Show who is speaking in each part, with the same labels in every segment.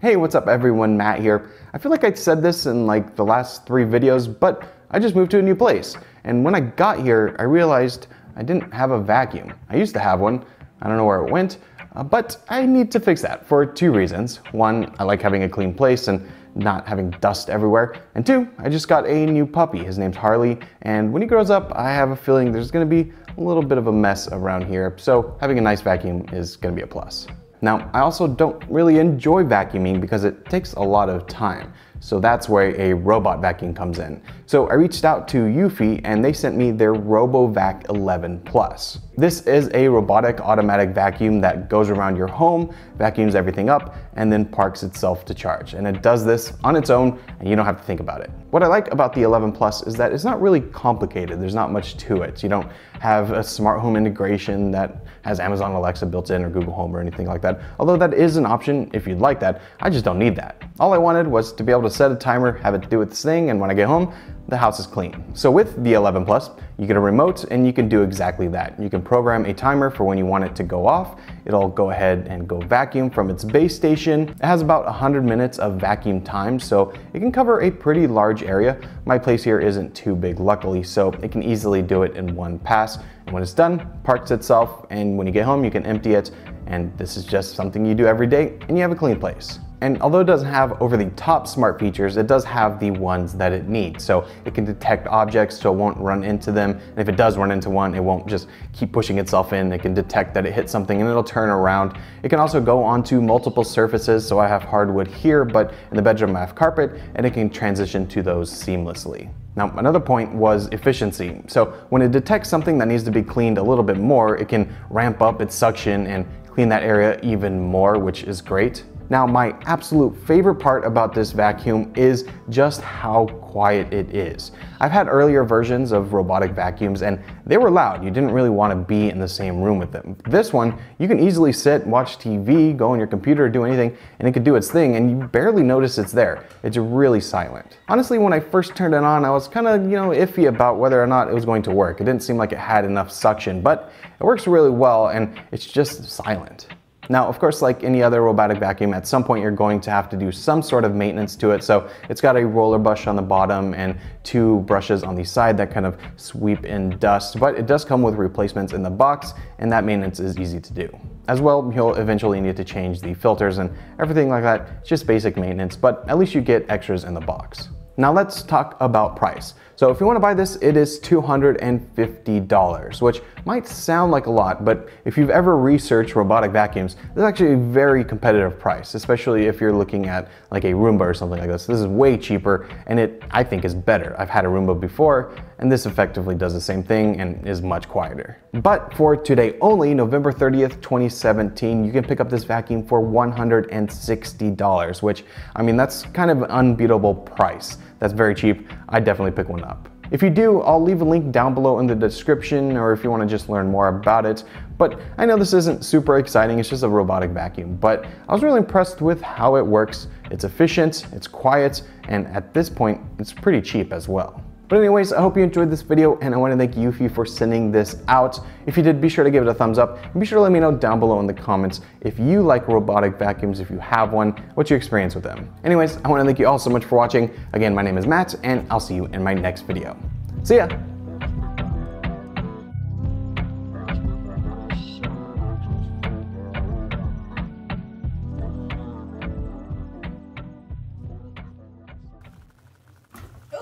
Speaker 1: Hey, what's up everyone, Matt here. I feel like I said this in like the last 3 videos, but I just moved to a new place. And when I got here, I realized I didn't have a vacuum. I used to have one. I don't know where it went, but I need to fix that for 2 reasons. 1, I like having a clean place and not having dust everywhere. And 2, I just got a new puppy. His name's Harley. And when he grows up, I have a feeling there's gonna be a little bit of a mess around here. So having a nice vacuum is gonna be a plus. Now, I also don't really enjoy vacuuming because it takes a lot of time. So that's where a robot vacuum comes in. So I reached out to Eufy and they sent me their RoboVac 11 Plus. This is a robotic automatic vacuum that goes around your home, vacuums everything up, and then parks itself to charge. And it does this on its own and you don't have to think about it. What I like about the 11 Plus is that it's not really complicated. There's not much to it. You don't have a smart home integration that has Amazon Alexa built in or Google Home or anything like that. Although that is an option if you'd like that. I just don't need that. All I wanted was to be able to set a timer, have it do its thing, and when I get home, the house is clean. So with the 11 Plus, you get a remote and you can do exactly that. You can program a timer for when you want it to go off. It'll go ahead and go vacuum from its base station. It has about 100 minutes of vacuum time, so it can cover a pretty large area. My place here isn't too big, luckily, so it can easily do it in one pass. And when it's done, parks itself, and when you get home, you can empty it. And this is just something you do every day, and you have a clean place. And although it doesn't have over-the-top smart features, it does have the ones that it needs. So it can detect objects so it won't run into them. And if it does run into one, it won't just keep pushing itself in. It can detect that it hit something and it'll turn around. It can also go onto multiple surfaces. So I have hardwood here, but in the bedroom I have carpet, and it can transition to those seamlessly. Now, another point was efficiency. So when it detects something that needs to be cleaned a little bit more, it can ramp up its suction and clean that area even more, which is great. Now, my absolute favorite part about this vacuum is just how quiet it is. I've had earlier versions of robotic vacuums and they were loud. You didn't really want to be in the same room with them. This one, you can easily sit, watch TV, go on your computer, do anything, and it could do its thing and you barely notice it's there. It's really silent. Honestly, when I first turned it on, I was kind of, iffy about whether or not it was going to work. It didn't seem like it had enough suction, but it works really well and it's just silent. Now, of course, like any other robotic vacuum, at some point you're going to have to do some sort of maintenance to it. So it's got a roller brush on the bottom and 2 brushes on the side that kind of sweep in dust, but it does come with replacements in the box and that maintenance is easy to do. As well, you'll eventually need to change the filters and everything like that. It's just basic maintenance, but at least you get extras in the box. Now let's talk about price. So if you want to buy this, it is $250, which might sound like a lot, but if you've ever researched robotic vacuums, this is actually a very competitive price, especially if you're looking at like a Roomba or something like this. This is way cheaper and it, I think, is better. I've had a Roomba before and this effectively does the same thing and is much quieter. But for today only, November 30th, 2017, you can pick up this vacuum for $160, which, I mean, that's kind of an unbeatable price. That's very cheap. I'd definitely pick one up. If you do, I'll leave a link down below in the description or if you want to just learn more about it. But I know this isn't super exciting, it's just a robotic vacuum, but I was really impressed with how it works. It's efficient, it's quiet, and at this point, it's pretty cheap as well. But anyways, I hope you enjoyed this video and I want to thank Eufy for sending this out. If you did, be sure to give it a thumbs up and be sure to let me know down below in the comments if you like robotic vacuums, if you have one, what's your experience with them. Anyways, I want to thank you all so much for watching. Again, my name is Matt and I'll see you in my next video. See ya!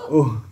Speaker 1: Oh.